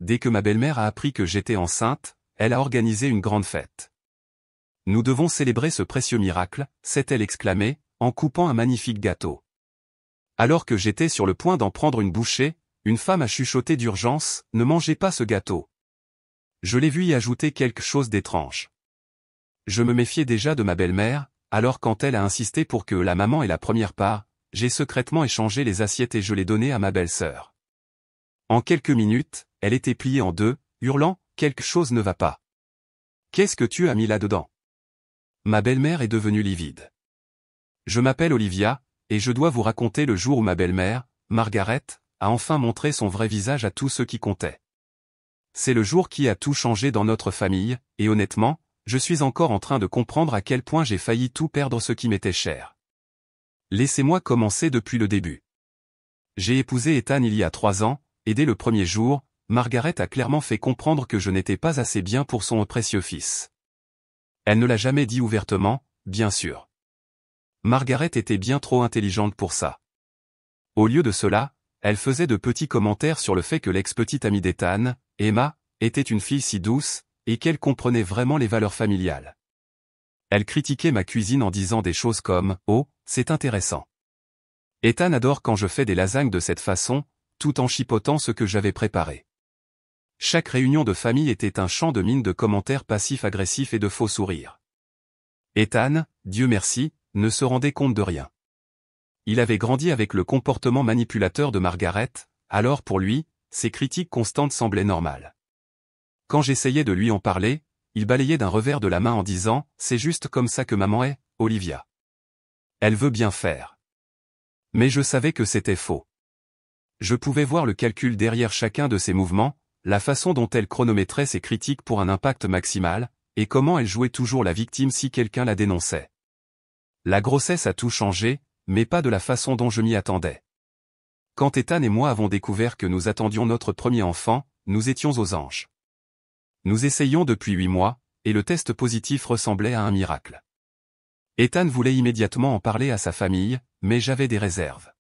dès que ma belle-mère a appris que j'étais enceinte, elle a organisé une grande fête. Nous devons célébrer ce précieux miracle, s'est-elle exclamée, en coupant un magnifique gâteau. Alors que j'étais sur le point d'en prendre une bouchée, une femme a chuchoté d'urgence, « Ne mangez pas ce gâteau ». Je l'ai vu y ajouter quelque chose d'étrange. Je me méfiais déjà de ma belle-mère, alors quand elle a insisté pour que la maman ait la première part, j'ai secrètement échangé les assiettes et je les donnais à ma belle-sœur. En quelques minutes, elle était pliée en deux, hurlant, « Quelque chose ne va pas. Qu'est-ce que tu as mis là-dedans » Ma belle-mère est devenue livide. Je m'appelle Olivia, et je dois vous raconter le jour où ma belle-mère, Margaret, a enfin montré son vrai visage à tous ceux qui comptaient. C'est le jour qui a tout changé dans notre famille, et honnêtement, je suis encore en train de comprendre à quel point j'ai failli tout perdre ce qui m'était cher. Laissez-moi commencer depuis le début. J'ai épousé Ethan il y a 3 ans, et dès le premier jour, Margaret a clairement fait comprendre que je n'étais pas assez bien pour son précieux fils. Elle ne l'a jamais dit ouvertement, bien sûr. Margaret était bien trop intelligente pour ça. Au lieu de cela, elle faisait de petits commentaires sur le fait que l'ex-petite amie d'Ethan, Emma, était une fille si douce, et qu'elle comprenait vraiment les valeurs familiales. Elle critiquait ma cuisine en disant des choses comme « Oh, c'est intéressant ». Ethan adore quand je fais des lasagnes de cette façon, tout en chipotant ce que j'avais préparé. Chaque réunion de famille était un champ de mines de commentaires passifs-agressifs et de faux sourires. Ethan, Dieu merci, ne se rendait compte de rien. Il avait grandi avec le comportement manipulateur de Margaret, alors pour lui, ces critiques constantes semblaient normales. Quand j'essayais de lui en parler, il balayait d'un revers de la main en disant « C'est juste comme ça que maman est, Olivia. Elle veut bien faire. » Mais je savais que c'était faux. Je pouvais voir le calcul derrière chacun de ses mouvements, la façon dont elle chronométrait ses critiques pour un impact maximal, et comment elle jouait toujours la victime si quelqu'un la dénonçait. La grossesse a tout changé, mais pas de la façon dont je m'y attendais. Quand Ethan et moi avons découvert que nous attendions notre premier enfant, nous étions aux anges. Nous essayions depuis 8 mois, et le test positif ressemblait à un miracle. Ethan voulait immédiatement en parler à sa famille, mais j'avais des réserves.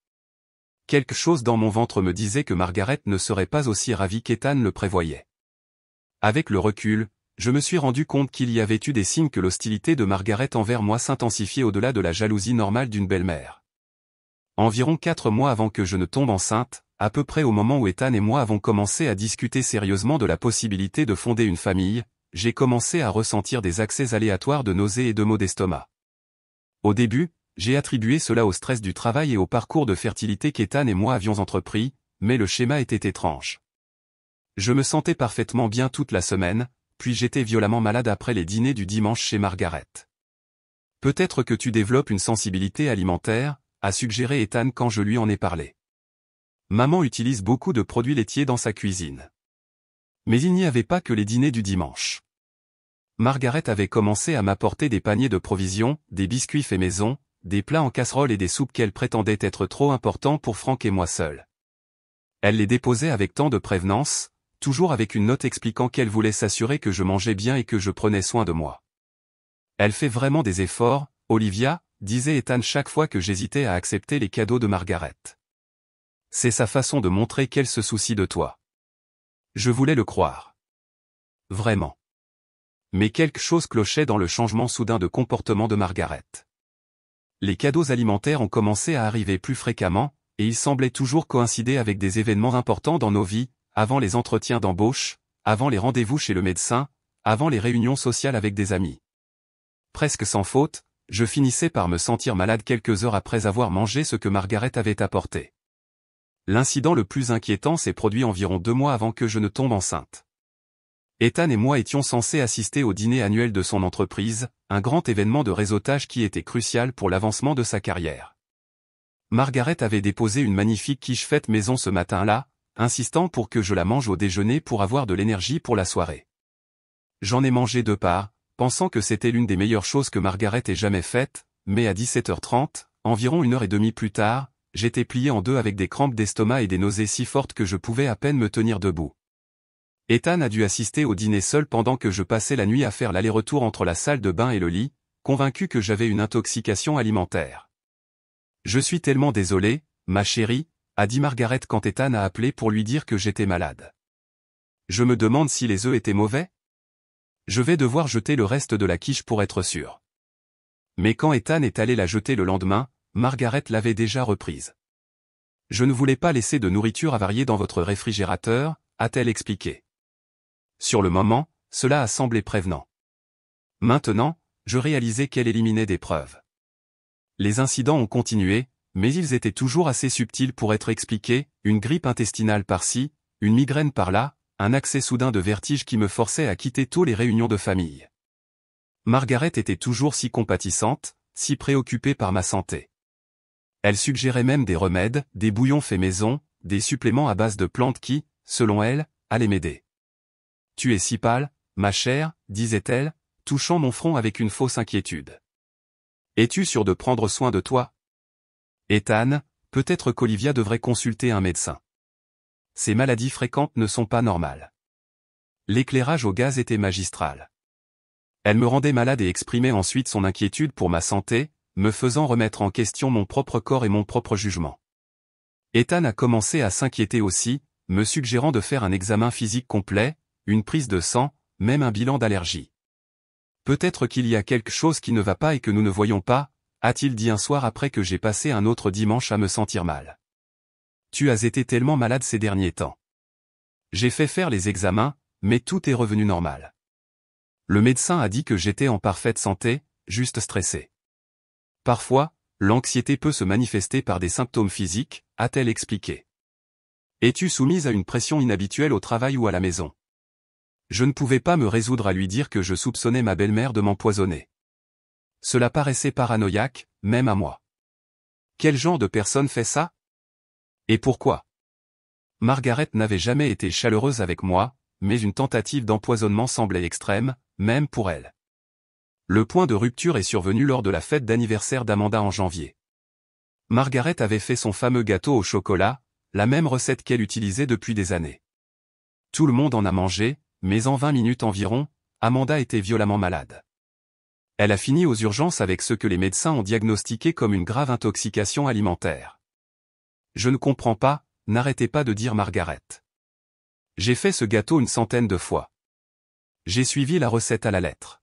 Quelque chose dans mon ventre me disait que Margaret ne serait pas aussi ravie qu'Ethan le prévoyait. Avec le recul, je me suis rendu compte qu'il y avait eu des signes que l'hostilité de Margaret envers moi s'intensifiait au-delà de la jalousie normale d'une belle-mère. Environ 4 mois avant que je ne tombe enceinte, à peu près au moment où Ethan et moi avons commencé à discuter sérieusement de la possibilité de fonder une famille, j'ai commencé à ressentir des accès aléatoires de nausées et de maux d'estomac. Au début, j'ai attribué cela au stress du travail et au parcours de fertilité qu'Ethan et moi avions entrepris, mais le schéma était étrange. Je me sentais parfaitement bien toute la semaine, puis j'étais violemment malade après les dîners du dimanche chez Margaret. Peut-être que tu développes une sensibilité alimentaire, a suggéré Ethan quand je lui en ai parlé. Maman utilise beaucoup de produits laitiers dans sa cuisine. Mais il n'y avait pas que les dîners du dimanche. Margaret avait commencé à m'apporter des paniers de provisions, des biscuits faits maison, des plats en casserole et des soupes qu'elle prétendait être trop importants pour Franck et moi seuls. Elle les déposait avec tant de prévenance, toujours avec une note expliquant qu'elle voulait s'assurer que je mangeais bien et que je prenais soin de moi. Elle fait vraiment des efforts, Olivia, disait Ethan chaque fois que j'hésitais à accepter les cadeaux de Margaret. C'est sa façon de montrer qu'elle se soucie de toi. Je voulais le croire. Vraiment. Mais quelque chose clochait dans le changement soudain de comportement de Margaret. Les cadeaux alimentaires ont commencé à arriver plus fréquemment, et ils semblaient toujours coïncider avec des événements importants dans nos vies, avant les entretiens d'embauche, avant les rendez-vous chez le médecin, avant les réunions sociales avec des amis. Presque sans faute, je finissais par me sentir malade quelques heures après avoir mangé ce que Margaret avait apporté. L'incident le plus inquiétant s'est produit environ 2 mois avant que je ne tombe enceinte. Ethan et moi étions censés assister au dîner annuel de son entreprise, un grand événement de réseautage qui était crucial pour l'avancement de sa carrière. Margaret avait déposé une magnifique quiche faite maison ce matin-là, insistant pour que je la mange au déjeuner pour avoir de l'énergie pour la soirée. J'en ai mangé 2 parts, pensant que c'était l'une des meilleures choses que Margaret ait jamais faites, mais à 17h30, environ 1h30 plus tard, j'étais plié en 2 avec des crampes d'estomac et des nausées si fortes que je pouvais à peine me tenir debout. Ethan a dû assister au dîner seul pendant que je passais la nuit à faire l'aller-retour entre la salle de bain et le lit, convaincu que j'avais une intoxication alimentaire. Je suis tellement désolé, ma chérie, a dit Margaret quand Ethan a appelé pour lui dire que j'étais malade. Je me demande si les œufs étaient mauvais? Je vais devoir jeter le reste de la quiche pour être sûr. Mais quand Ethan est allé la jeter le lendemain, Margaret l'avait déjà reprise. Je ne voulais pas laisser de nourriture avariée dans votre réfrigérateur, a-t-elle expliqué. Sur le moment, cela a semblé prévenant. Maintenant, je réalisais qu'elle éliminait des preuves. Les incidents ont continué, mais ils étaient toujours assez subtils pour être expliqués, une grippe intestinale par-ci, une migraine par-là, un accès soudain de vertige qui me forçait à quitter tôt les réunions de famille. Margaret était toujours si compatissante, si préoccupée par ma santé. Elle suggérait même des remèdes, des bouillons faits maison, des suppléments à base de plantes qui, selon elle, allaient m'aider. « Tu es si pâle, ma chère, disait-elle, touchant mon front avec une fausse inquiétude. Es-tu sûre de prendre soin de toi? Ethan, peut-être qu'Olivia devrait consulter un médecin. Ces maladies fréquentes ne sont pas normales. L'éclairage au gaz était magistral. Elle me rendait malade et exprimait ensuite son inquiétude pour ma santé, me faisant remettre en question mon propre corps et mon propre jugement. Ethan a commencé à s'inquiéter aussi, me suggérant de faire un examen physique complet, une prise de sang, même un bilan d'allergie. Peut-être qu'il y a quelque chose qui ne va pas et que nous ne voyons pas, a-t-il dit un soir après que j'ai passé un autre dimanche à me sentir mal. Tu as été tellement malade ces derniers temps. J'ai fait faire les examens, mais tout est revenu normal. Le médecin a dit que j'étais en parfaite santé, juste stressé. Parfois, l'anxiété peut se manifester par des symptômes physiques, a-t-elle expliqué. Es-tu soumise à une pression inhabituelle au travail ou à la maison? Je ne pouvais pas me résoudre à lui dire que je soupçonnais ma belle-mère de m'empoisonner. Cela paraissait paranoïaque, même à moi. Quel genre de personne fait ça? Et pourquoi? Margaret n'avait jamais été chaleureuse avec moi, mais une tentative d'empoisonnement semblait extrême, même pour elle. Le point de rupture est survenu lors de la fête d'anniversaire d'Amanda en janvier. Margaret avait fait son fameux gâteau au chocolat, la même recette qu'elle utilisait depuis des années. Tout le monde en a mangé, mais en 20 minutes environ, Amanda était violemment malade. Elle a fini aux urgences avec ce que les médecins ont diagnostiqué comme une grave intoxication alimentaire. Je ne comprends pas, n'arrêtez pas de dire Margaret. J'ai fait ce gâteau une centaine de fois. J'ai suivi la recette à la lettre.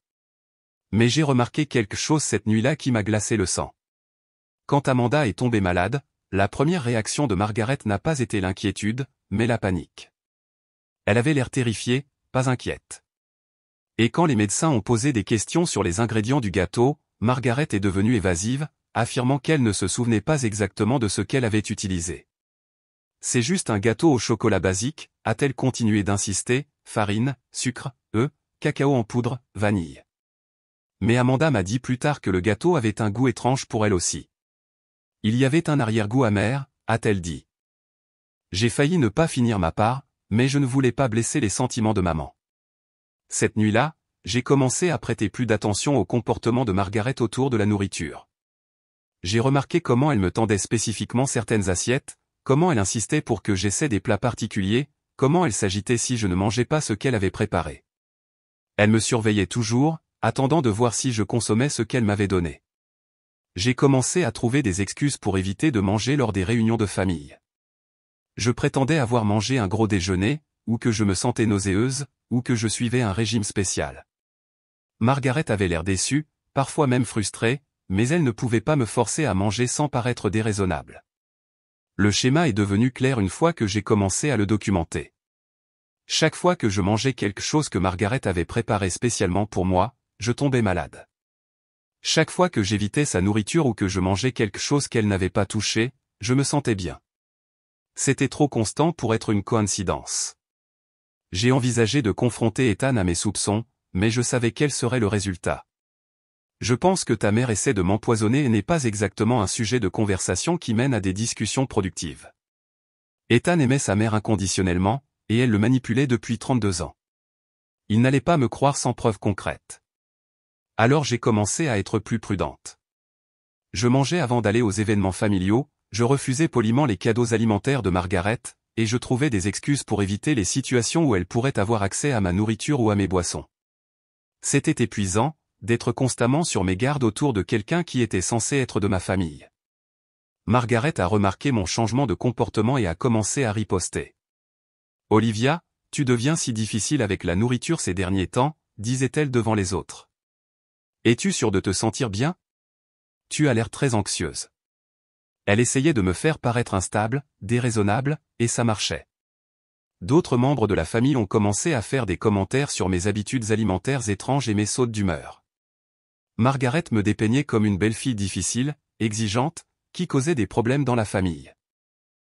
Mais j'ai remarqué quelque chose cette nuit-là qui m'a glacé le sang. Quand Amanda est tombée malade, la première réaction de Margaret n'a pas été l'inquiétude, mais la panique. Elle avait l'air terrifiée, pas inquiète. Et quand les médecins ont posé des questions sur les ingrédients du gâteau, Margaret est devenue évasive, affirmant qu'elle ne se souvenait pas exactement de ce qu'elle avait utilisé. C'est juste un gâteau au chocolat basique, a-t-elle continué d'insister, farine, sucre, œufs, cacao en poudre, vanille. Mais Amanda m'a dit plus tard que le gâteau avait un goût étrange pour elle aussi. Il y avait un arrière-goût amer, a-t-elle dit. J'ai failli ne pas finir ma part, mais je ne voulais pas blesser les sentiments de maman. Cette nuit-là, j'ai commencé à prêter plus d'attention au comportement de Margaret autour de la nourriture. J'ai remarqué comment elle me tendait spécifiquement certaines assiettes, comment elle insistait pour que j'essaie des plats particuliers, comment elle s'agitait si je ne mangeais pas ce qu'elle avait préparé. Elle me surveillait toujours, attendant de voir si je consommais ce qu'elle m'avait donné. J'ai commencé à trouver des excuses pour éviter de manger lors des réunions de famille. Je prétendais avoir mangé un gros déjeuner, ou que je me sentais nauséeuse, ou que je suivais un régime spécial. Margaret avait l'air déçue, parfois même frustrée, mais elle ne pouvait pas me forcer à manger sans paraître déraisonnable. Le schéma est devenu clair une fois que j'ai commencé à le documenter. Chaque fois que je mangeais quelque chose que Margaret avait préparé spécialement pour moi, je tombais malade. Chaque fois que j'évitais sa nourriture ou que je mangeais quelque chose qu'elle n'avait pas touché, je me sentais bien. C'était trop constant pour être une coïncidence. J'ai envisagé de confronter Ethan à mes soupçons, mais je savais quel serait le résultat. Je pense que ta mère essaie de m'empoisonner et n'est pas exactement un sujet de conversation qui mène à des discussions productives. Ethan aimait sa mère inconditionnellement, et elle le manipulait depuis 32 ans. Il n'allait pas me croire sans preuve concrète. Alors j'ai commencé à être plus prudente. Je mangeais avant d'aller aux événements familiaux, je refusais poliment les cadeaux alimentaires de Margaret, et je trouvais des excuses pour éviter les situations où elle pourrait avoir accès à ma nourriture ou à mes boissons. C'était épuisant, d'être constamment sur mes gardes autour de quelqu'un qui était censé être de ma famille. Margaret a remarqué mon changement de comportement et a commencé à riposter. Olivia, tu deviens si difficile avec la nourriture ces derniers temps, disait-elle devant les autres. Es-tu sûre de te sentir bien? Tu as l'air très anxieuse. Elle essayait de me faire paraître instable, déraisonnable, et ça marchait. D'autres membres de la famille ont commencé à faire des commentaires sur mes habitudes alimentaires étranges et mes sautes d'humeur. Margaret me dépeignait comme une belle-fille difficile, exigeante, qui causait des problèmes dans la famille.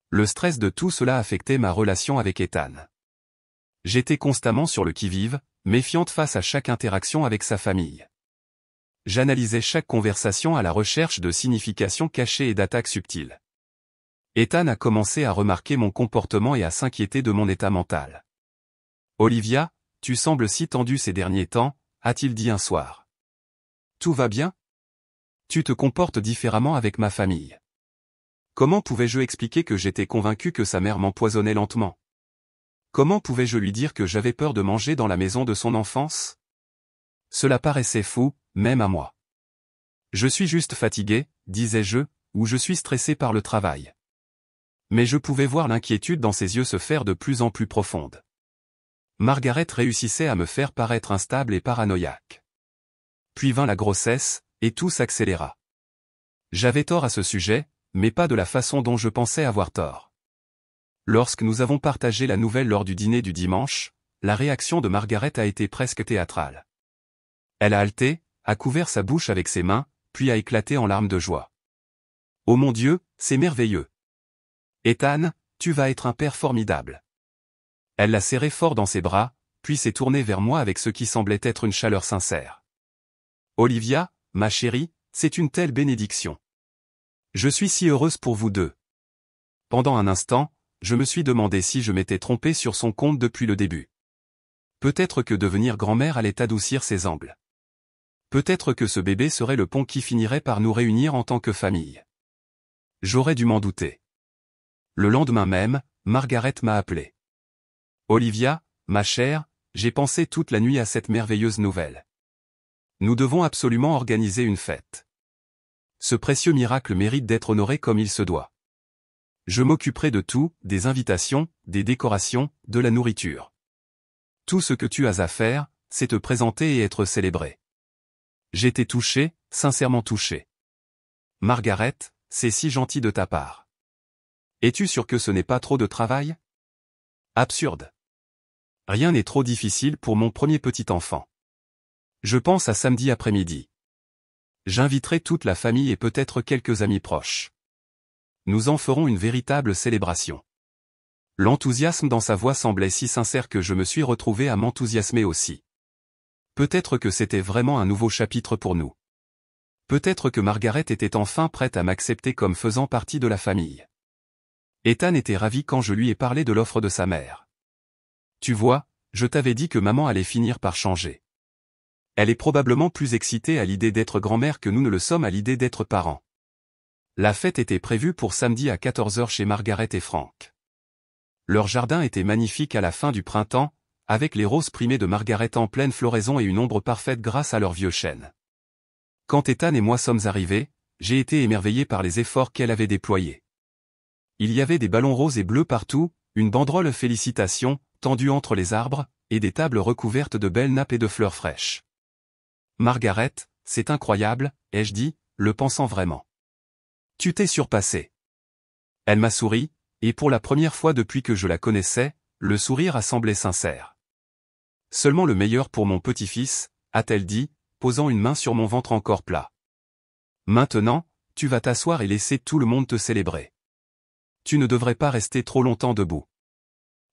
Le stress de tout cela affectait ma relation avec Ethan. J'étais constamment sur le qui-vive, méfiante face à chaque interaction avec sa famille. J'analysais chaque conversation à la recherche de significations cachées et d'attaques subtiles. Ethan a commencé à remarquer mon comportement et à s'inquiéter de mon état mental. « Olivia, tu sembles si tendue ces derniers temps », a-t-il dit un soir. « Tout va bien? Tu te comportes différemment avec ma famille. » Comment pouvais-je expliquer que j'étais convaincu que sa mère m'empoisonnait lentement? Comment pouvais-je lui dire que j'avais peur de manger dans la maison de son enfance? Cela paraissait fou, même à moi. Je suis juste fatigué, disais-je, ou je suis stressé par le travail. Mais je pouvais voir l'inquiétude dans ses yeux se faire de plus en plus profonde. Margaret réussissait à me faire paraître instable et paranoïaque. Puis vint la grossesse, et tout s'accéléra. J'avais tort à ce sujet, mais pas de la façon dont je pensais avoir tort. Lorsque nous avons partagé la nouvelle lors du dîner du dimanche, la réaction de Margaret a été presque théâtrale. Elle a haleté, a couvert sa bouche avec ses mains, puis a éclaté en larmes de joie. « Oh mon Dieu, c'est merveilleux! Ethan, tu vas être un père formidable. » Elle l'a serré fort dans ses bras, puis s'est tournée vers moi avec ce qui semblait être une chaleur sincère. « Olivia, ma chérie, c'est une telle bénédiction. Je suis si heureuse pour vous deux. » Pendant un instant, je me suis demandé si je m'étais trompé sur son compte depuis le début. Peut-être que devenir grand-mère allait adoucir ses angles. Peut-être que ce bébé serait le pont qui finirait par nous réunir en tant que famille. J'aurais dû m'en douter. Le lendemain même, Margaret m'a appelé. « Olivia, ma chère, j'ai pensé toute la nuit à cette merveilleuse nouvelle. Nous devons absolument organiser une fête. Ce précieux miracle mérite d'être honoré comme il se doit. Je m'occuperai de tout, des invitations, des décorations, de la nourriture. Tout ce que tu as à faire, c'est te présenter et être célébré. » J'étais touché, sincèrement touché. « Margaret, c'est si gentil de ta part. Es-tu sûr que ce n'est pas trop de travail? Absurde. Rien n'est trop difficile pour mon premier petit enfant. Je pense à samedi après-midi. J'inviterai toute la famille et peut-être quelques amis proches. Nous en ferons une véritable célébration. » L'enthousiasme dans sa voix semblait si sincère que je me suis retrouvé à m'enthousiasmer aussi. Peut-être que c'était vraiment un nouveau chapitre pour nous. Peut-être que Margaret était enfin prête à m'accepter comme faisant partie de la famille. Ethan était ravi quand je lui ai parlé de l'offre de sa mère. « Tu vois, je t'avais dit que maman allait finir par changer. Elle est probablement plus excitée à l'idée d'être grand-mère que nous ne le sommes à l'idée d'être parents. » La fête était prévue pour samedi à 14h chez Margaret et Frank. Leur jardin était magnifique à la fin du printemps, avec les roses primées de Margaret en pleine floraison et une ombre parfaite grâce à leurs vieux chênes. Quand Ethan et moi sommes arrivés, j'ai été émerveillé par les efforts qu'elle avait déployés. Il y avait des ballons roses et bleus partout, une banderole félicitations, tendue entre les arbres, et des tables recouvertes de belles nappes et de fleurs fraîches. « Margaret, c'est incroyable, » ai-je dit, le pensant vraiment. « Tu t'es surpassée. » Elle m'a souri, et pour la première fois depuis que je la connaissais, le sourire a semblé sincère. « Seulement le meilleur pour mon petit-fils, » a-t-elle dit, posant une main sur mon ventre encore plat. « Maintenant, tu vas t'asseoir et laisser tout le monde te célébrer. Tu ne devrais pas rester trop longtemps debout. »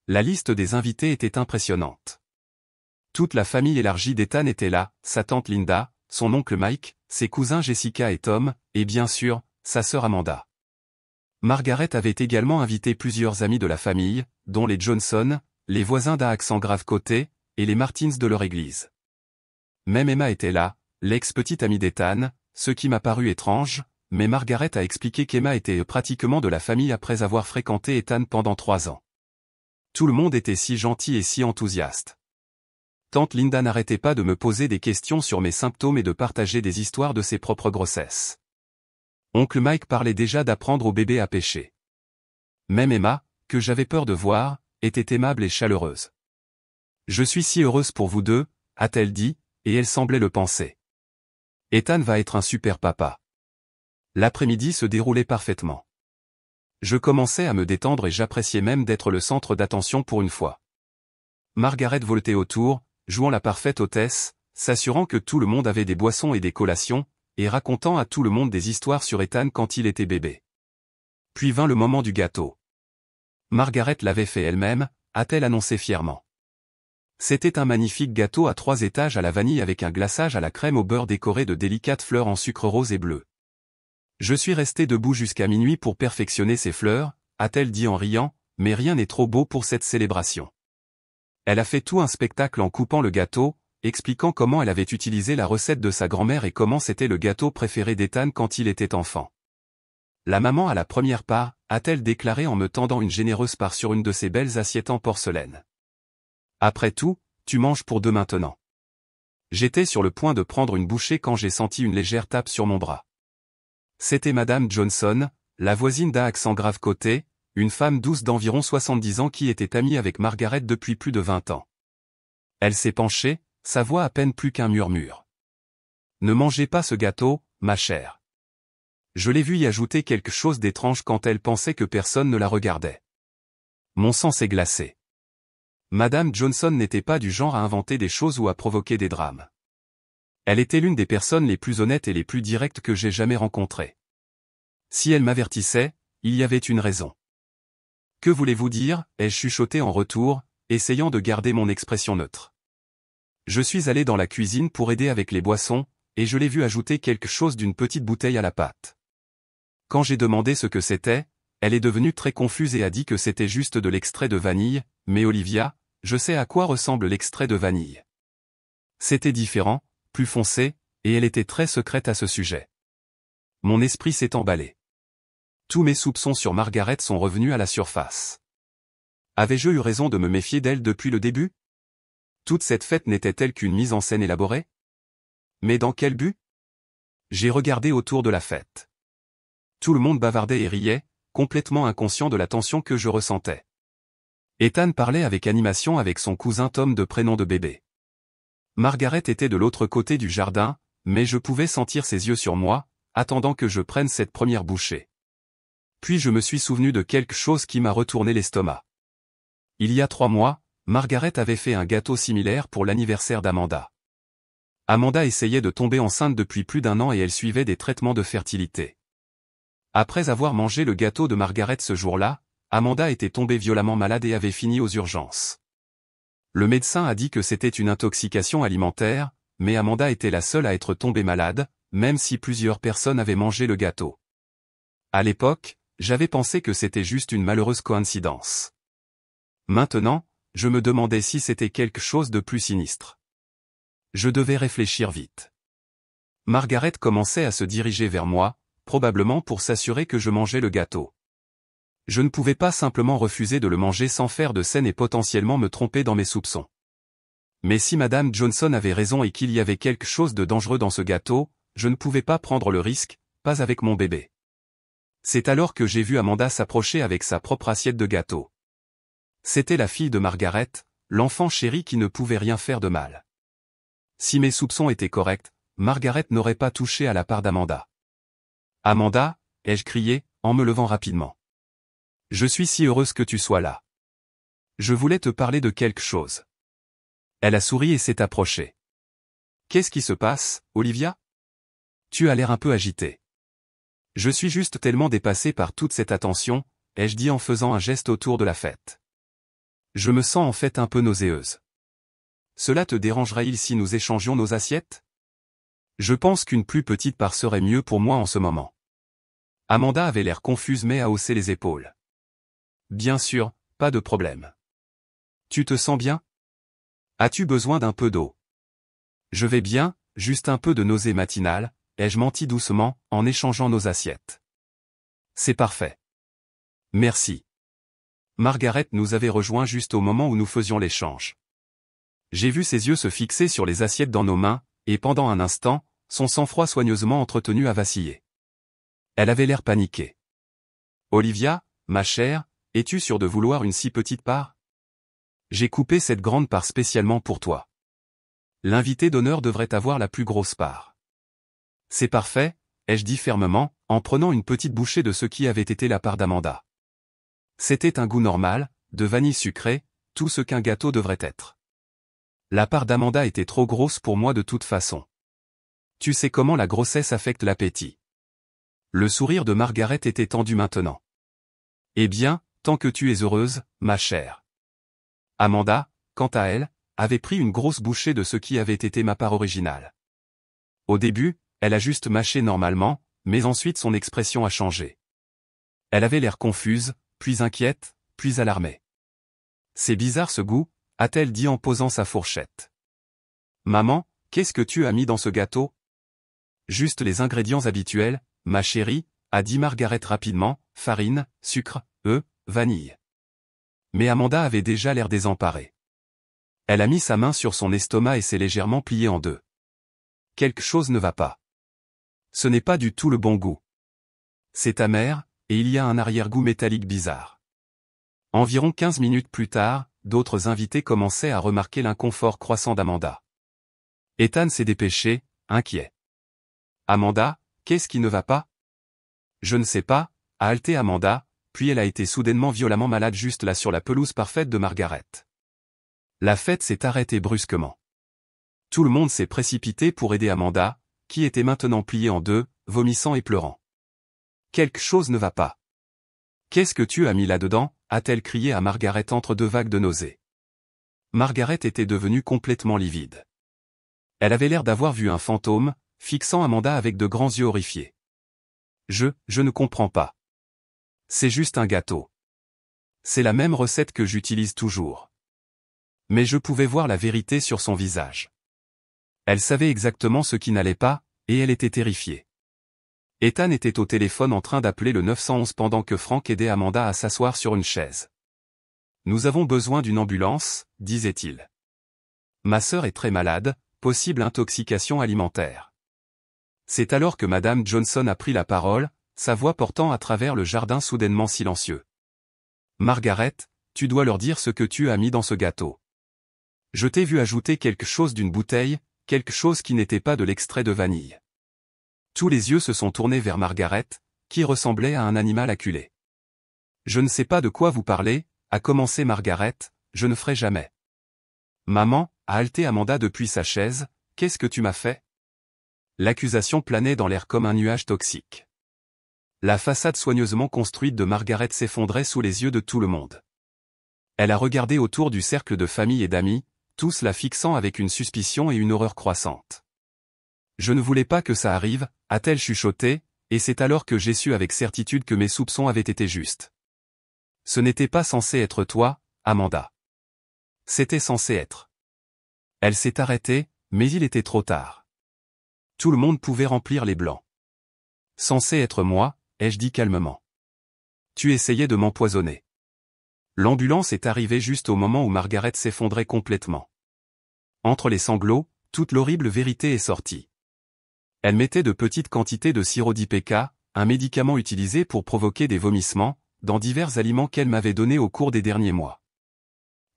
La liste des invités était impressionnante. Toute la famille élargie d'Ethan était là, sa tante Linda, son oncle Mike, ses cousins Jessica et Tom, et bien sûr, sa sœur Amanda. Margaret avait également invité plusieurs amis de la famille, dont les Johnson, les voisins d'un accent grave côté, et les Martins de leur église. Même Emma était là, l'ex-petite amie d'Ethan, ce qui m'a paru étrange, mais Margaret a expliqué qu'Emma était pratiquement de la famille après avoir fréquenté Ethan pendant 3 ans. Tout le monde était si gentil et si enthousiaste. Tante Linda n'arrêtait pas de me poser des questions sur mes symptômes et de partager des histoires de ses propres grossesses. Oncle Mike parlait déjà d'apprendre au bébé à pêcher. Même Emma, que j'avais peur de voir, était aimable et chaleureuse. Je suis si heureuse pour vous deux, a-t-elle dit, et elle semblait le penser. Ethan va être un super papa. L'après-midi se déroulait parfaitement. Je commençais à me détendre et j'appréciais même d'être le centre d'attention pour une fois. Margaret voltait autour, jouant la parfaite hôtesse, s'assurant que tout le monde avait des boissons et des collations, et racontant à tout le monde des histoires sur Ethan quand il était bébé. Puis vint le moment du gâteau. Margaret l'avait fait elle-même, a-t-elle annoncé fièrement. C'était un magnifique gâteau à 3 étages à la vanille avec un glaçage à la crème au beurre décoré de délicates fleurs en sucre rose et bleu. Je suis resté debout jusqu'à minuit pour perfectionner ces fleurs, a-t-elle dit en riant, mais rien n'est trop beau pour cette célébration. Elle a fait tout un spectacle en coupant le gâteau, expliquant comment elle avait utilisé la recette de sa grand-mère et comment c'était le gâteau préféré d'Ethan quand il était enfant. La maman à la première part, a-t-elle déclaré en me tendant une généreuse part sur une de ses belles assiettes en porcelaine. Après tout, tu manges pour deux maintenant. J'étais sur le point de prendre une bouchée quand j'ai senti une légère tape sur mon bras. C'était Madame Johnson, la voisine d'un accent grave côté, une femme douce d'environ 70 ans qui était amie avec Margaret depuis plus de 20 ans. Elle s'est penchée, sa voix à peine plus qu'un murmure. Ne mangez pas ce gâteau, ma chère. Je l'ai vue y ajouter quelque chose d'étrange quand elle pensait que personne ne la regardait. Mon sang s'est glacé. Madame Johnson n'était pas du genre à inventer des choses ou à provoquer des drames. Elle était l'une des personnes les plus honnêtes et les plus directes que j'ai jamais rencontrées. Si elle m'avertissait, il y avait une raison. Que voulez-vous dire, ai-je chuchoté en retour, essayant de garder mon expression neutre. Je suis allé dans la cuisine pour aider avec les boissons, et je l'ai vu ajouter quelque chose d'une petite bouteille à la pâte. Quand j'ai demandé ce que c'était, elle est devenue très confuse et a dit que c'était juste de l'extrait de vanille, mais Olivia, je sais à quoi ressemble l'extrait de vanille. C'était différent, plus foncé, et elle était très secrète à ce sujet. Mon esprit s'est emballé. Tous mes soupçons sur Margaret sont revenus à la surface. Avais-je eu raison de me méfier d'elle depuis le début? Toute cette fête n'était-elle qu'une mise en scène élaborée? Mais dans quel but? J'ai regardé autour de la fête. Tout le monde bavardait et riait, complètement inconscient de la tension que je ressentais. Ethan parlait avec animation avec son cousin Tom de prénom de bébé. Margaret était de l'autre côté du jardin, mais je pouvais sentir ses yeux sur moi, attendant que je prenne cette première bouchée. Puis je me suis souvenu de quelque chose qui m'a retourné l'estomac. Il y a 3 mois, Margaret avait fait un gâteau similaire pour l'anniversaire d'Amanda. Amanda essayait de tomber enceinte depuis plus d'1 an et elle suivait des traitements de fertilité. Après avoir mangé le gâteau de Margaret ce jour-là, Amanda était tombée violemment malade et avait fini aux urgences. Le médecin a dit que c'était une intoxication alimentaire, mais Amanda était la seule à être tombée malade, même si plusieurs personnes avaient mangé le gâteau. À l'époque, j'avais pensé que c'était juste une malheureuse coïncidence. Maintenant, je me demandais si c'était quelque chose de plus sinistre. Je devais réfléchir vite. Margaret commençait à se diriger vers moi, probablement pour s'assurer que je mangeais le gâteau. Je ne pouvais pas simplement refuser de le manger sans faire de scène et potentiellement me tromper dans mes soupçons. Mais si Madame Johnson avait raison et qu'il y avait quelque chose de dangereux dans ce gâteau, je ne pouvais pas prendre le risque, pas avec mon bébé. C'est alors que j'ai vu Amanda s'approcher avec sa propre assiette de gâteau. C'était la fille de Margaret, l'enfant chéri qui ne pouvait rien faire de mal. Si mes soupçons étaient corrects, Margaret n'aurait pas touché à la part d'Amanda. « Amanda » ai-je crié, en me levant rapidement. « Je suis si heureuse que tu sois là. Je voulais te parler de quelque chose. » Elle a souri et s'est approchée. « Qu'est-ce qui se passe, Olivia? Tu as l'air un peu agitée. » « Je suis juste tellement dépassée par toute cette attention, ai-je dit en faisant un geste autour de la fête. Je me sens en fait un peu nauséeuse. Cela te dérangerait-il si nous échangions nos assiettes? Je pense qu'une plus petite part serait mieux pour moi en ce moment. Amanda avait l'air confuse mais a haussé les épaules. Bien sûr, pas de problème. Tu te sens bien? As-tu besoin d'un peu d'eau? Je vais bien, juste un peu de nausée matinale, ai-je menti doucement, en échangeant nos assiettes. C'est parfait. Merci. Margaret nous avait rejoints juste au moment où nous faisions l'échange. J'ai vu ses yeux se fixer sur les assiettes dans nos mains, et pendant un instant, son sang-froid soigneusement entretenu a vacillé. Elle avait l'air paniquée. Olivia, ma chère, es-tu sûre de vouloir une si petite part? J'ai coupé cette grande part spécialement pour toi. L'invité d'honneur devrait avoir la plus grosse part. C'est parfait, ai-je dit fermement, en prenant une petite bouchée de ce qui avait été la part d'Amanda. C'était un goût normal, de vanille sucrée, tout ce qu'un gâteau devrait être. La part d'Amanda était trop grosse pour moi de toute façon. Tu sais comment la grossesse affecte l'appétit. Le sourire de Margaret était tendu maintenant. Eh bien, tant que tu es heureuse, ma chère. Amanda, quant à elle, avait pris une grosse bouchée de ce qui avait été ma part originale. Au début, elle a juste mâché normalement, mais ensuite son expression a changé. Elle avait l'air confuse, puis inquiète, puis alarmée. C'est bizarre ce goût, a-t-elle dit en posant sa fourchette. Maman, qu'est-ce que tu as mis dans ce gâteau? Juste les ingrédients habituels, ma chérie, a dit Margaret rapidement, farine, sucre, œufs, vanille. Mais Amanda avait déjà l'air désemparée. Elle a mis sa main sur son estomac et s'est légèrement pliée en deux. Quelque chose ne va pas. Ce n'est pas du tout le bon goût. C'est amer, et il y a un arrière-goût métallique bizarre. Environ 15 minutes plus tard, d'autres invités commençaient à remarquer l'inconfort croissant d'Amanda. Ethan s'est dépêché, inquiet. Amanda, qu'est-ce qui ne va pas? Je ne sais pas, a haleté Amanda, puis elle a été soudainement violemment malade juste là sur la pelouse parfaite de Margaret. La fête s'est arrêtée brusquement. Tout le monde s'est précipité pour aider Amanda, qui était maintenant pliée en deux, vomissant et pleurant. Quelque chose ne va pas. Qu'est-ce que tu as mis là-dedans? A-t-elle crié à Margaret entre deux vagues de nausées. Margaret était devenue complètement livide. Elle avait l'air d'avoir vu un fantôme, fixant Amanda avec de grands yeux horrifiés. Je ne comprends pas. C'est juste un gâteau. C'est la même recette que j'utilise toujours. Mais je pouvais voir la vérité sur son visage. Elle savait exactement ce qui n'allait pas, et elle était terrifiée. Ethan était au téléphone en train d'appeler le 911 pendant que Frank aidait Amanda à s'asseoir sur une chaise. Nous avons besoin d'une ambulance, disait-il. Ma sœur est très malade, possible intoxication alimentaire. C'est alors que Madame Johnson a pris la parole, sa voix portant à travers le jardin soudainement silencieux. Margaret, tu dois leur dire ce que tu as mis dans ce gâteau. Je t'ai vu ajouter quelque chose d'une bouteille, quelque chose qui n'était pas de l'extrait de vanille. Tous les yeux se sont tournés vers Margaret, qui ressemblait à un animal acculé. Je ne sais pas de quoi vous parlez, a commencé Margaret, je ne ferai jamais. Maman, a haleté Amanda depuis sa chaise, qu'est-ce que tu m'as fait? L'accusation planait dans l'air comme un nuage toxique. La façade soigneusement construite de Margaret s'effondrait sous les yeux de tout le monde. Elle a regardé autour du cercle de famille et d'amis, tous la fixant avec une suspicion et une horreur croissante. Je ne voulais pas que ça arrive, a-t-elle chuchoté, et c'est alors que j'ai su avec certitude que mes soupçons avaient été justes. Ce n'était pas censé être toi, Amanda. C'était censé être. Elle s'est arrêtée, mais il était trop tard. Tout le monde pouvait remplir les blancs. Censé être moi, ai-je dit calmement. Tu essayais de m'empoisonner. L'ambulance est arrivée juste au moment où Margaret s'effondrait complètement. Entre les sanglots, toute l'horrible vérité est sortie. Elle mettait de petites quantités de sirop d'IPK, un médicament utilisé pour provoquer des vomissements, dans divers aliments qu'elle m'avait donnés au cours des derniers mois.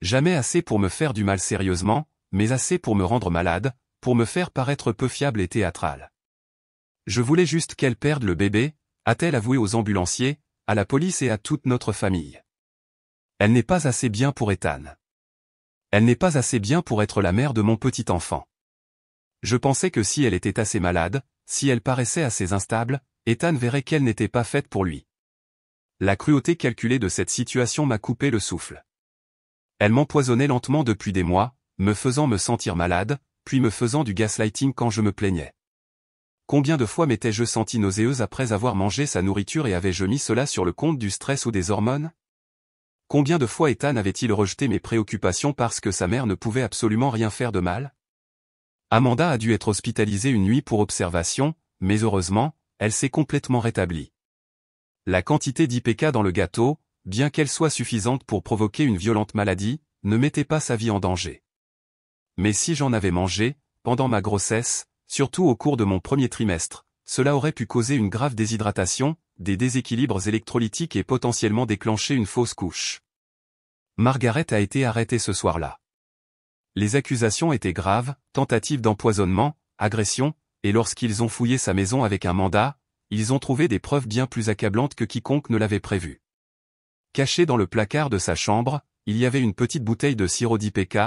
Jamais assez pour me faire du mal sérieusement, mais assez pour me rendre malade, pour me faire paraître peu fiable et théâtrale. Je voulais juste qu'elle perde le bébé, a-t-elle avoué aux ambulanciers, à la police et à toute notre famille. Elle n'est pas assez bien pour Ethan. Elle n'est pas assez bien pour être la mère de mon petit enfant. Je pensais que si elle était assez malade, si elle paraissait assez instable, Ethan verrait qu'elle n'était pas faite pour lui. La cruauté calculée de cette situation m'a coupé le souffle. Elle m'empoisonnait lentement depuis des mois, me faisant me sentir malade, puis me faisant du gaslighting quand je me plaignais. Combien de fois m'étais-je senti nauséeuse après avoir mangé sa nourriture et avais-je mis cela sur le compte du stress ou des hormones? Combien de fois Ethan avait-il rejeté mes préoccupations parce que sa mère ne pouvait absolument rien faire de mal? Amanda a dû être hospitalisée une nuit pour observation, mais heureusement, elle s'est complètement rétablie. La quantité d'IPK dans le gâteau, bien qu'elle soit suffisante pour provoquer une violente maladie, ne mettait pas sa vie en danger. Mais si j'en avais mangé, pendant ma grossesse, surtout au cours de mon premier trimestre, cela aurait pu causer une grave déshydratation, des déséquilibres électrolytiques et potentiellement déclencher une fausse couche. Margaret a été arrêtée ce soir-là. Les accusations étaient graves, tentative d'empoisonnement, agression, et lorsqu'ils ont fouillé sa maison avec un mandat, ils ont trouvé des preuves bien plus accablantes que quiconque ne l'avait prévu. Caché dans le placard de sa chambre, il y avait une petite bouteille de sirop d'IPK,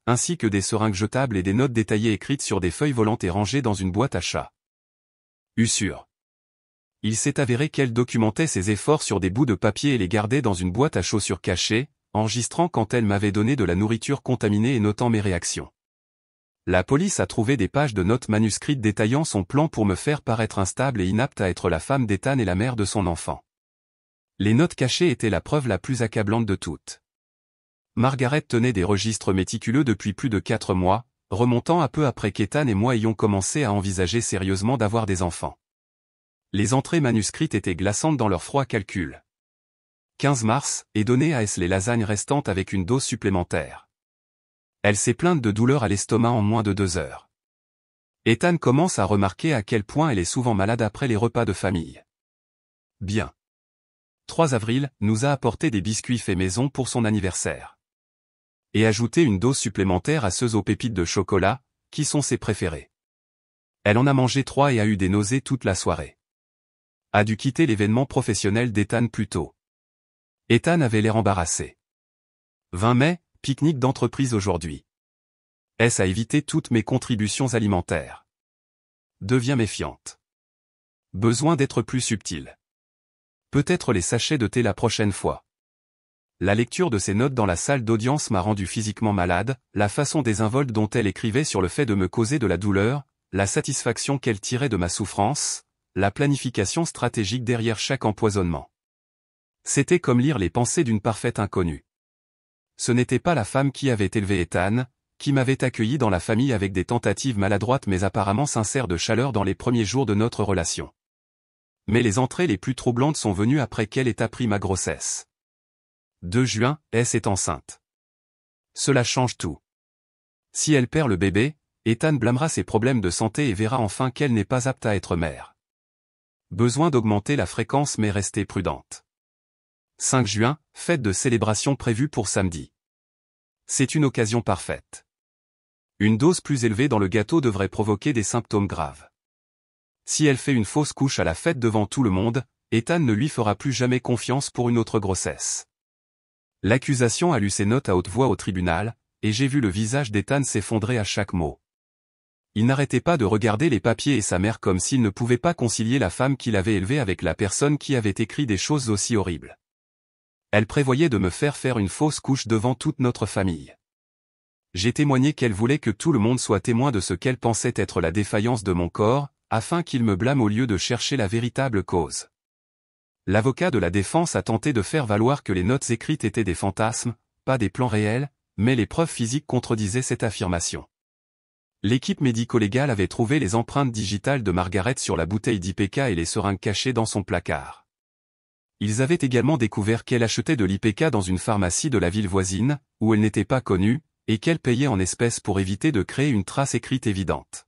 ainsi que des seringues jetables et des notes détaillées écrites sur des feuilles volantes et rangées dans une boîte à chat. Usure. Il s'est avéré qu'elle documentait ses efforts sur des bouts de papier et les gardait dans une boîte à chaussures cachée, enregistrant quand elle m'avait donné de la nourriture contaminée et notant mes réactions. La police a trouvé des pages de notes manuscrites détaillant son plan pour me faire paraître instable et inapte à être la femme d'Ethan et la mère de son enfant. Les notes cachées étaient la preuve la plus accablante de toutes. Margaret tenait des registres méticuleux depuis plus de 4 mois, remontant à peu après qu'Ethan et moi ayons commencé à envisager sérieusement d'avoir des enfants. Les entrées manuscrites étaient glaçantes dans leur froid calcul. 15 mars, et donné à S les lasagnes restantes avec une dose supplémentaire. Elle s'est plainte de douleurs à l'estomac en moins de 2 heures. Ethan commence à remarquer à quel point elle est souvent malade après les repas de famille. Bien. 3 avril, nous a apporté des biscuits faits maison pour son anniversaire. Et ajouté une dose supplémentaire à ceux aux pépites de chocolat, qui sont ses préférés. Elle en a mangé 3 et a eu des nausées toute la soirée. A dû quitter l'événement professionnel d'Ethan plus tôt. Ethan avait l'air embarrassé. 20 mai, pique-nique d'entreprise aujourd'hui. Est-ce à éviter toutes mes contributions alimentaires? Devient méfiante. Besoin d'être plus subtil. Peut-être les sachets de thé la prochaine fois. La lecture de ces notes dans la salle d'audience m'a rendu physiquement malade, la façon désinvolte dont elle écrivait sur le fait de me causer de la douleur, la satisfaction qu'elle tirait de ma souffrance, la planification stratégique derrière chaque empoisonnement. C'était comme lire les pensées d'une parfaite inconnue. Ce n'était pas la femme qui avait élevé Ethan, qui m'avait accueilli dans la famille avec des tentatives maladroites mais apparemment sincères de chaleur dans les premiers jours de notre relation. Mais les entrées les plus troublantes sont venues après qu'elle ait appris ma grossesse. 2 juin, S est enceinte. Cela change tout. Si elle perd le bébé, Ethan blâmera ses problèmes de santé et verra enfin qu'elle n'est pas apte à être mère. Besoin d'augmenter la fréquence mais rester prudente. 5 juin, fête de célébration prévue pour samedi. C'est une occasion parfaite. Une dose plus élevée dans le gâteau devrait provoquer des symptômes graves. Si elle fait une fausse couche à la fête devant tout le monde, Ethan ne lui fera plus jamais confiance pour une autre grossesse. L'accusation a lu ses notes à haute voix au tribunal, et j'ai vu le visage d'Ethan s'effondrer à chaque mot. Il n'arrêtait pas de regarder les papiers et sa mère comme s'il ne pouvait pas concilier la femme qu'il avait élevée avec la personne qui avait écrit des choses aussi horribles. Elle prévoyait de me faire une fausse couche devant toute notre famille. J'ai témoigné qu'elle voulait que tout le monde soit témoin de ce qu'elle pensait être la défaillance de mon corps, afin qu'il me blâme au lieu de chercher la véritable cause. L'avocat de la défense a tenté de faire valoir que les notes écrites étaient des fantasmes, pas des plans réels, mais les preuves physiques contredisaient cette affirmation. L'équipe médico-légale avait trouvé les empreintes digitales de Margaret sur la bouteille d'IPK et les seringues cachées dans son placard. Ils avaient également découvert qu'elle achetait de l'IPK dans une pharmacie de la ville voisine, où elle n'était pas connue, et qu'elle payait en espèces pour éviter de créer une trace écrite évidente.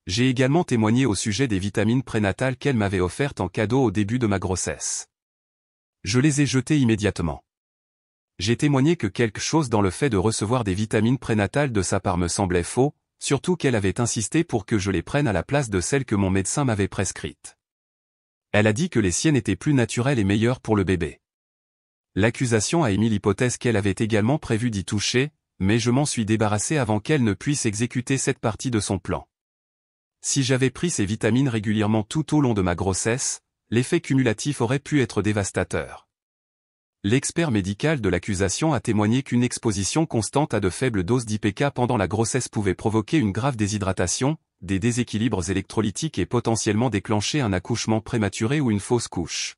J'ai également témoigné au sujet des vitamines prénatales qu'elle m'avait offertes en cadeau au début de ma grossesse. Je les ai jetées immédiatement. J'ai témoigné que quelque chose dans le fait de recevoir des vitamines prénatales de sa part me semblait faux, surtout qu'elle avait insisté pour que je les prenne à la place de celles que mon médecin m'avait prescrites. Elle a dit que les siennes étaient plus naturelles et meilleures pour le bébé. L'accusation a émis l'hypothèse qu'elle avait également prévu d'y toucher, mais je m'en suis débarrassé avant qu'elle ne puisse exécuter cette partie de son plan. Si j'avais pris ces vitamines régulièrement tout au long de ma grossesse, l'effet cumulatif aurait pu être dévastateur. L'expert médical de l'accusation a témoigné qu'une exposition constante à de faibles doses d'IPK pendant la grossesse pouvait provoquer une grave déshydratation, des déséquilibres électrolytiques et potentiellement déclencher un accouchement prématuré ou une fausse couche.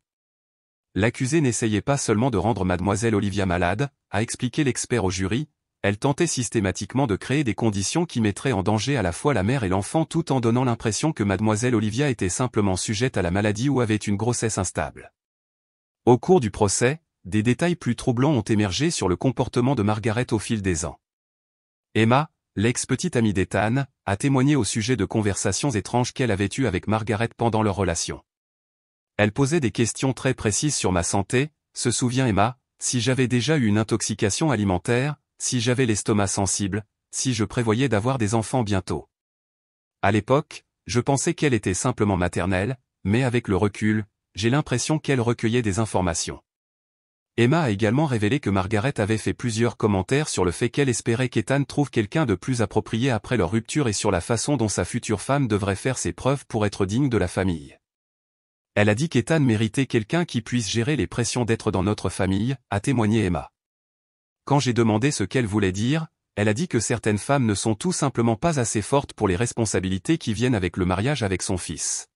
L'accusée n'essayait pas seulement de rendre mademoiselle Olivia malade, a expliqué l'expert au jury, elle tentait systématiquement de créer des conditions qui mettraient en danger à la fois la mère et l'enfant tout en donnant l'impression que mademoiselle Olivia était simplement sujette à la maladie ou avait une grossesse instable. Au cours du procès, des détails plus troublants ont émergé sur le comportement de Margaret au fil des ans. Emma, l'ex-petite amie d'Ethan, a témoigné au sujet de conversations étranges qu'elle avait eues avec Margaret pendant leur relation. Elle posait des questions très précises sur ma santé, se souvient Emma, si j'avais déjà eu une intoxication alimentaire, si j'avais l'estomac sensible, si je prévoyais d'avoir des enfants bientôt. À l'époque, je pensais qu'elle était simplement maternelle, mais avec le recul, j'ai l'impression qu'elle recueillait des informations. Emma a également révélé que Margaret avait fait plusieurs commentaires sur le fait qu'elle espérait qu'Ethan trouve quelqu'un de plus approprié après leur rupture et sur la façon dont sa future femme devrait faire ses preuves pour être digne de la famille. Elle a dit qu'Ethan méritait quelqu'un qui puisse gérer les pressions d'être dans notre famille, a témoigné Emma. Quand j'ai demandé ce qu'elle voulait dire, elle a dit que certaines femmes ne sont tout simplement pas assez fortes pour les responsabilités qui viennent avec le mariage avec son fils.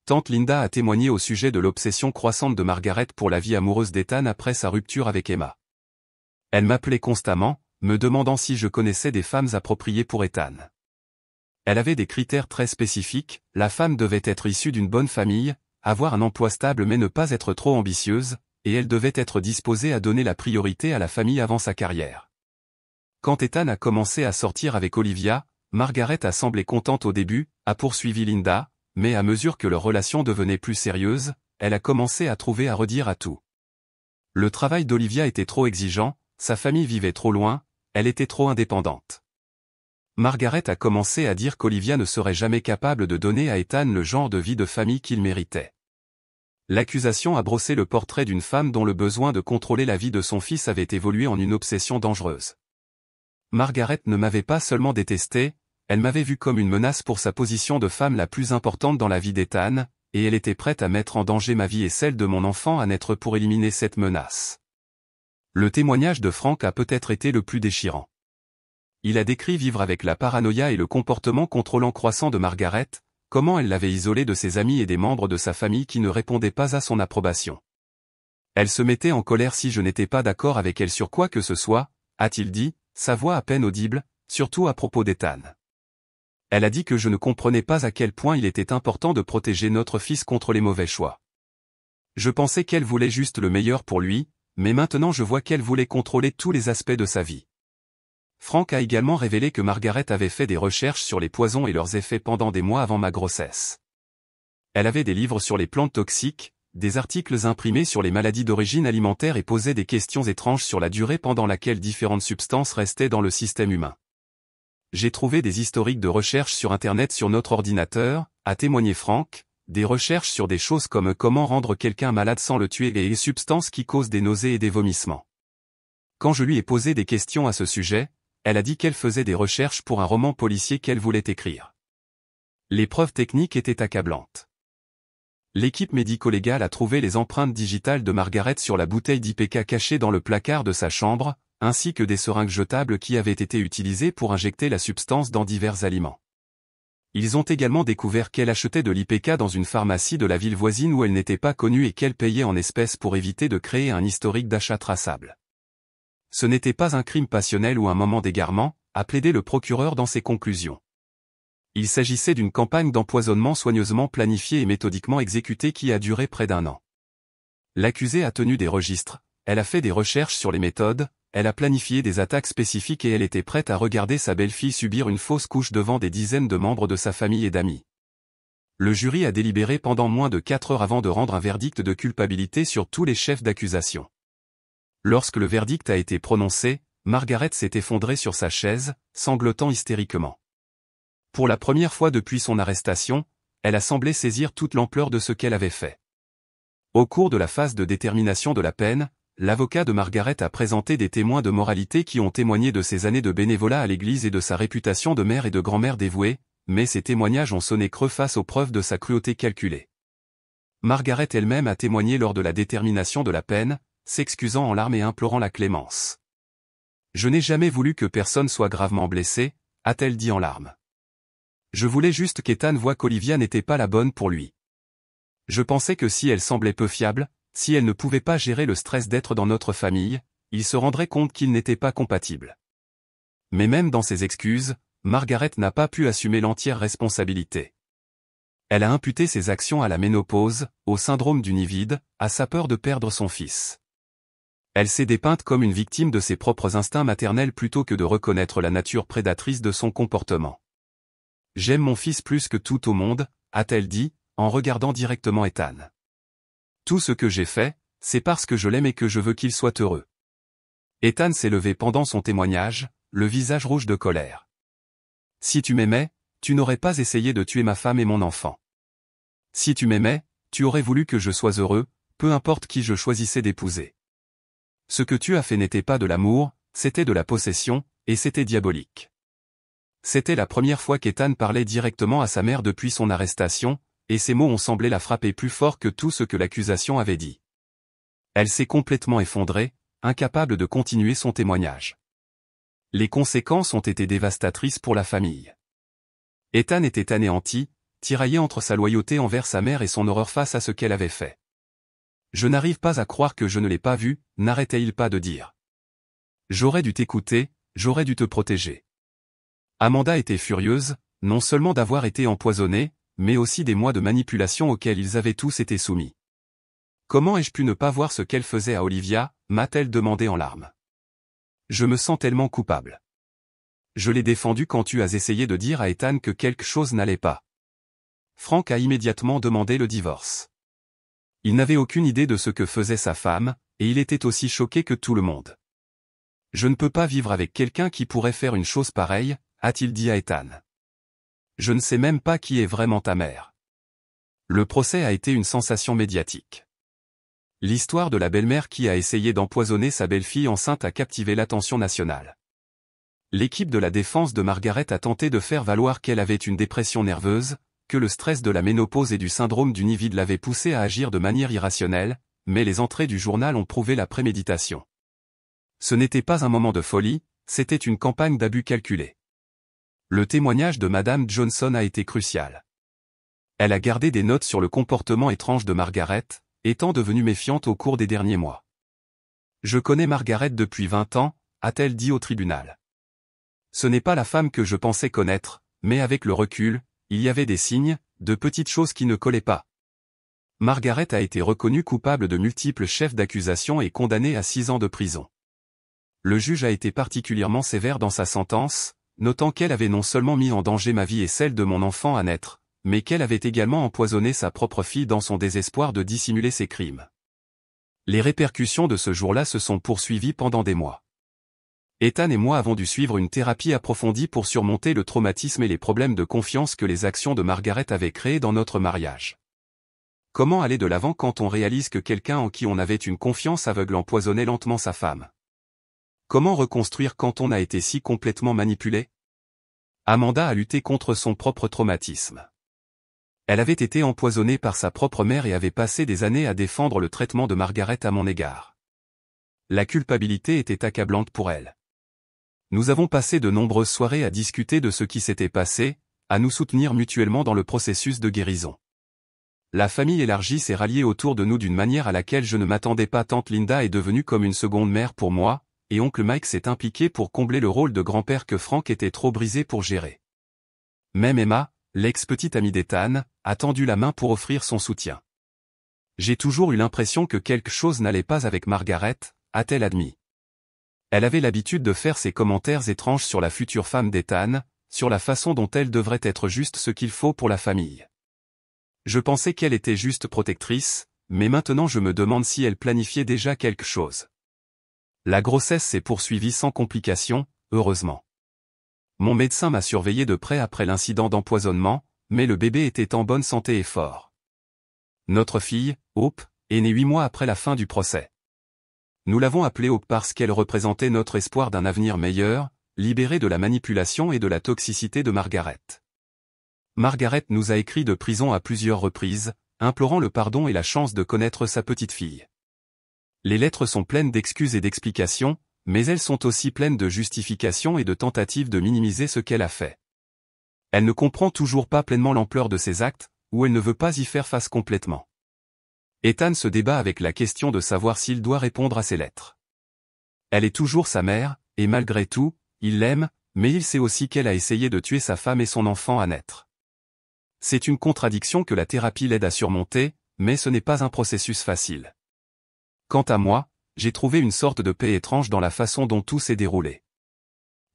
Tante Linda a témoigné au sujet de l'obsession croissante de Margaret pour la vie amoureuse d'Ethan après sa rupture avec Emma. Elle m'appelait constamment, me demandant si je connaissais des femmes appropriées pour Ethan. Elle avait des critères très spécifiques, la femme devait être issue d'une bonne famille, avoir un emploi stable mais ne pas être trop ambitieuse, et elle devait être disposée à donner la priorité à la famille avant sa carrière. Quand Ethan a commencé à sortir avec Olivia, Margaret a semblé contente au début, a poursuivi Linda, mais à mesure que leur relation devenait plus sérieuse, elle a commencé à trouver à redire à tout. Le travail d'Olivia était trop exigeant, sa famille vivait trop loin, elle était trop indépendante. Margaret a commencé à dire qu'Olivia ne serait jamais capable de donner à Ethan le genre de vie de famille qu'il méritait. L'accusation a brossé le portrait d'une femme dont le besoin de contrôler la vie de son fils avait évolué en une obsession dangereuse. Margaret ne m'avait pas seulement détesté, elle m'avait vu comme une menace pour sa position de femme la plus importante dans la vie d'Ethan, et elle était prête à mettre en danger ma vie et celle de mon enfant à naître pour éliminer cette menace. Le témoignage de Frank a peut-être été le plus déchirant. Il a décrit vivre avec la paranoïa et le comportement contrôlant croissant de Margaret, comment elle l'avait isolée de ses amis et des membres de sa famille qui ne répondaient pas à son approbation. Elle se mettait en colère si je n'étais pas d'accord avec elle sur quoi que ce soit, a-t-il dit, sa voix à peine audible, surtout à propos d'Ethan. Elle a dit que je ne comprenais pas à quel point il était important de protéger notre fils contre les mauvais choix. Je pensais qu'elle voulait juste le meilleur pour lui, mais maintenant je vois qu'elle voulait contrôler tous les aspects de sa vie. Frank a également révélé que Margaret avait fait des recherches sur les poisons et leurs effets pendant des mois avant ma grossesse. Elle avait des livres sur les plantes toxiques, des articles imprimés sur les maladies d'origine alimentaire et posait des questions étranges sur la durée pendant laquelle différentes substances restaient dans le système humain. J'ai trouvé des historiques de recherches sur Internet sur notre ordinateur, a témoigné Frank, des recherches sur des choses comme comment rendre quelqu'un malade sans le tuer et les substances qui causent des nausées et des vomissements. Quand je lui ai posé des questions à ce sujet, elle a dit qu'elle faisait des recherches pour un roman policier qu'elle voulait écrire. Les preuves techniques étaient accablantes. L'équipe médico-légale a trouvé les empreintes digitales de Margaret sur la bouteille d'IPK cachée dans le placard de sa chambre, ainsi que des seringues jetables qui avaient été utilisées pour injecter la substance dans divers aliments. Ils ont également découvert qu'elle achetait de l'IPK dans une pharmacie de la ville voisine où elle n'était pas connue et qu'elle payait en espèces pour éviter de créer un historique d'achat traçable. Ce n'était pas un crime passionnel ou un moment d'égarement, a plaidé le procureur dans ses conclusions. Il s'agissait d'une campagne d'empoisonnement soigneusement planifiée et méthodiquement exécutée qui a duré près d'1 an. L'accusée a tenu des registres, elle a fait des recherches sur les méthodes, elle a planifié des attaques spécifiques et elle était prête à regarder sa belle-fille subir une fausse couche devant des dizaines de membres de sa famille et d'amis. Le jury a délibéré pendant moins de 4 heures avant de rendre un verdict de culpabilité sur tous les chefs d'accusation. Lorsque le verdict a été prononcé, Margaret s'est effondrée sur sa chaise, sanglotant hystériquement. Pour la première fois depuis son arrestation, elle a semblé saisir toute l'ampleur de ce qu'elle avait fait. Au cours de la phase de détermination de la peine, l'avocat de Margaret a présenté des témoins de moralité qui ont témoigné de ses années de bénévolat à l'église et de sa réputation de mère et de grand-mère dévouée, mais ces témoignages ont sonné creux face aux preuves de sa cruauté calculée. Margaret elle-même a témoigné lors de la détermination de la peine, s'excusant en larmes et implorant la clémence. « Je n'ai jamais voulu que personne soit gravement blessé », a-t-elle dit en larmes. Je voulais juste qu'Ethan voie qu'Olivia n'était pas la bonne pour lui. Je pensais que si elle semblait peu fiable, si elle ne pouvait pas gérer le stress d'être dans notre famille, il se rendrait compte qu'ils n'étaient pas compatibles. Mais même dans ses excuses, Margaret n'a pas pu assumer l'entière responsabilité. Elle a imputé ses actions à la ménopause, au syndrome du nid vide, à sa peur de perdre son fils. Elle s'est dépeinte comme une victime de ses propres instincts maternels plutôt que de reconnaître la nature prédatrice de son comportement. « J'aime mon fils plus que tout au monde », a-t-elle dit, en regardant directement Ethan. Tout ce que j'ai fait, c'est parce que je l'aime et que je veux qu'il soit heureux. Ethan s'est levé pendant son témoignage, le visage rouge de colère. Si tu m'aimais, tu n'aurais pas essayé de tuer ma femme et mon enfant. Si tu m'aimais, tu aurais voulu que je sois heureux, peu importe qui je choisissais d'épouser. Ce que tu as fait n'était pas de l'amour, c'était de la possession, et c'était diabolique. C'était la première fois qu'Ethan parlait directement à sa mère depuis son arrestation, et ces mots ont semblé la frapper plus fort que tout ce que l'accusation avait dit. Elle s'est complètement effondrée, incapable de continuer son témoignage. Les conséquences ont été dévastatrices pour la famille. Ethan était anéanti, tiraillé entre sa loyauté envers sa mère et son horreur face à ce qu'elle avait fait. Je n'arrive pas à croire que je ne l'ai pas vu, n'arrêtait-il pas de dire. J'aurais dû t'écouter, j'aurais dû te protéger. Amanda était furieuse, non seulement d'avoir été empoisonnée, mais aussi des mois de manipulation auxquels ils avaient tous été soumis. Comment ai-je pu ne pas voir ce qu'elle faisait à Olivia, m'a-t-elle demandé en larmes. Je me sens tellement coupable. Je l'ai défendu quand tu as essayé de dire à Ethan que quelque chose n'allait pas. Frank a immédiatement demandé le divorce. Il n'avait aucune idée de ce que faisait sa femme, et il était aussi choqué que tout le monde. Je ne peux pas vivre avec quelqu'un qui pourrait faire une chose pareille, a-t-il dit à Ethan. Je ne sais même pas qui est vraiment ta mère. Le procès a été une sensation médiatique. L'histoire de la belle-mère qui a essayé d'empoisonner sa belle-fille enceinte a captivé l'attention nationale. L'équipe de la défense de Margaret a tenté de faire valoir qu'elle avait une dépression nerveuse, que le stress de la ménopause et du syndrome du nid vide l'avaient poussée à agir de manière irrationnelle, mais les entrées du journal ont prouvé la préméditation. Ce n'était pas un moment de folie, c'était une campagne d'abus calculés. Le témoignage de Madame Johnson a été crucial. Elle a gardé des notes sur le comportement étrange de Margaret, étant devenue méfiante au cours des derniers mois. Je connais Margaret depuis 20 ans, a-t-elle dit au tribunal. Ce n'est pas la femme que je pensais connaître, mais avec le recul, il y avait des signes, de petites choses qui ne collaient pas. Margaret a été reconnue coupable de multiples chefs d'accusation et condamnée à 6 ans de prison. Le juge a été particulièrement sévère dans sa sentence, notant qu'elle avait non seulement mis en danger ma vie et celle de mon enfant à naître, mais qu'elle avait également empoisonné sa propre fille dans son désespoir de dissimuler ses crimes. Les répercussions de ce jour-là se sont poursuivies pendant des mois. Ethan et moi avons dû suivre une thérapie approfondie pour surmonter le traumatisme et les problèmes de confiance que les actions de Margaret avaient créés dans notre mariage. Comment aller de l'avant quand on réalise que quelqu'un en qui on avait une confiance aveugle empoisonnait lentement sa femme? Comment reconstruire quand on a été si complètement manipulé? Amanda a lutté contre son propre traumatisme. Elle avait été empoisonnée par sa propre mère et avait passé des années à défendre le traitement de Margaret à mon égard. La culpabilité était accablante pour elle. Nous avons passé de nombreuses soirées à discuter de ce qui s'était passé, à nous soutenir mutuellement dans le processus de guérison. La famille élargie s'est ralliée autour de nous d'une manière à laquelle je ne m'attendais pas. Tante Linda est devenue comme une seconde mère pour moi, et oncle Mike s'est impliqué pour combler le rôle de grand-père que Frank était trop brisé pour gérer. Même Emma, l'ex-petite amie d'Ethan, a tendu la main pour offrir son soutien. J'ai toujours eu l'impression que quelque chose n'allait pas avec Margaret, a-t-elle admis. Elle avait l'habitude de faire ses commentaires étranges sur la future femme d'Ethan, sur la façon dont elle devrait être juste ce qu'il faut pour la famille. Je pensais qu'elle était juste protectrice, mais maintenant je me demande si elle planifiait déjà quelque chose. La grossesse s'est poursuivie sans complications, heureusement. Mon médecin m'a surveillé de près après l'incident d'empoisonnement, mais le bébé était en bonne santé et fort. Notre fille, Hope, est née 8 mois après la fin du procès. Nous l'avons appelée Hope parce qu'elle représentait notre espoir d'un avenir meilleur, libéré de la manipulation et de la toxicité de Margaret. Margaret nous a écrit de prison à plusieurs reprises, implorant le pardon et la chance de connaître sa petite fille. Les lettres sont pleines d'excuses et d'explications, mais elles sont aussi pleines de justifications et de tentatives de minimiser ce qu'elle a fait. Elle ne comprend toujours pas pleinement l'ampleur de ses actes, ou elle ne veut pas y faire face complètement. Ethan se débat avec la question de savoir s'il doit répondre à ses lettres. Elle est toujours sa mère, et malgré tout, il l'aime, mais il sait aussi qu'elle a essayé de tuer sa femme et son enfant à naître. C'est une contradiction que la thérapie l'aide à surmonter, mais ce n'est pas un processus facile. Quant à moi, j'ai trouvé une sorte de paix étrange dans la façon dont tout s'est déroulé.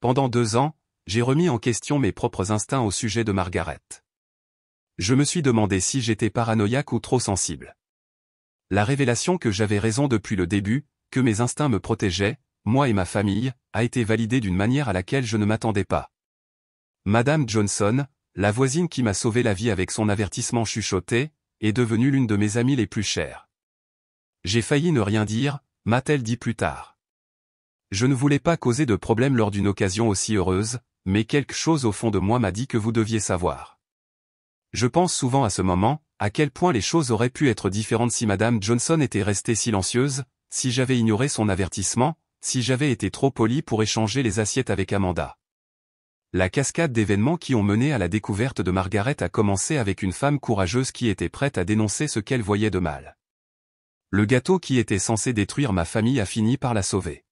Pendant 2 ans, j'ai remis en question mes propres instincts au sujet de Margaret. Je me suis demandé si j'étais paranoïaque ou trop sensible. La révélation que j'avais raison depuis le début, que mes instincts me protégeaient, moi et ma famille, a été validée d'une manière à laquelle je ne m'attendais pas. Madame Johnson, la voisine qui m'a sauvé la vie avec son avertissement chuchoté, est devenue l'une de mes amies les plus chères. J'ai failli ne rien dire, m'a-t-elle dit plus tard. Je ne voulais pas causer de problème lors d'une occasion aussi heureuse, mais quelque chose au fond de moi m'a dit que vous deviez savoir. Je pense souvent à ce moment, à quel point les choses auraient pu être différentes si Madame Johnson était restée silencieuse, si j'avais ignoré son avertissement, si j'avais été trop poli pour échanger les assiettes avec Amanda. La cascade d'événements qui ont mené à la découverte de Margaret a commencé avec une femme courageuse qui était prête à dénoncer ce qu'elle voyait de mal. Le gâteau qui était censé détruire ma famille a fini par la sauver.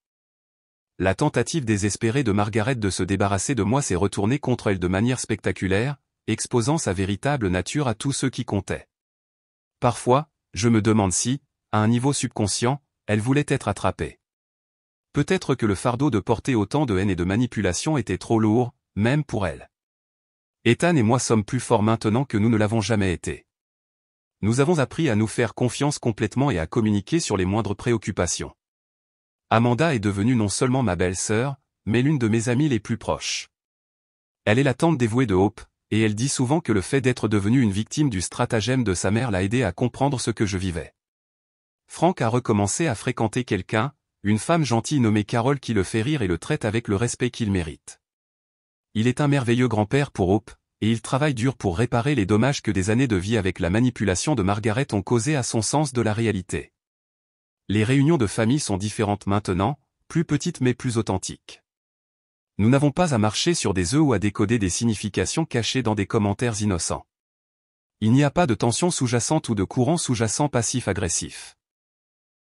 La tentative désespérée de Margaret de se débarrasser de moi s'est retournée contre elle de manière spectaculaire, exposant sa véritable nature à tous ceux qui comptaient. Parfois, je me demande si, à un niveau subconscient, elle voulait être attrapée. Peut-être que le fardeau de porter autant de haine et de manipulation était trop lourd, même pour elle. Ethan et moi sommes plus forts maintenant que nous ne l'avons jamais été. Nous avons appris à nous faire confiance complètement et à communiquer sur les moindres préoccupations. Amanda est devenue non seulement ma belle-sœur, mais l'une de mes amies les plus proches. Elle est la tante dévouée de Hope, et elle dit souvent que le fait d'être devenue une victime du stratagème de sa mère l'a aidée à comprendre ce que je vivais. Frank a recommencé à fréquenter quelqu'un, une femme gentille nommée Carol qui le fait rire et le traite avec le respect qu'il mérite. Il est un merveilleux grand-père pour Hope, et il travaille dur pour réparer les dommages que des années de vie avec la manipulation de Margaret ont causés à son sens de la réalité. Les réunions de famille sont différentes maintenant, plus petites mais plus authentiques. Nous n'avons pas à marcher sur des œufs ou à décoder des significations cachées dans des commentaires innocents. Il n'y a pas de tension sous-jacente ou de courant sous-jacent passif-agressif.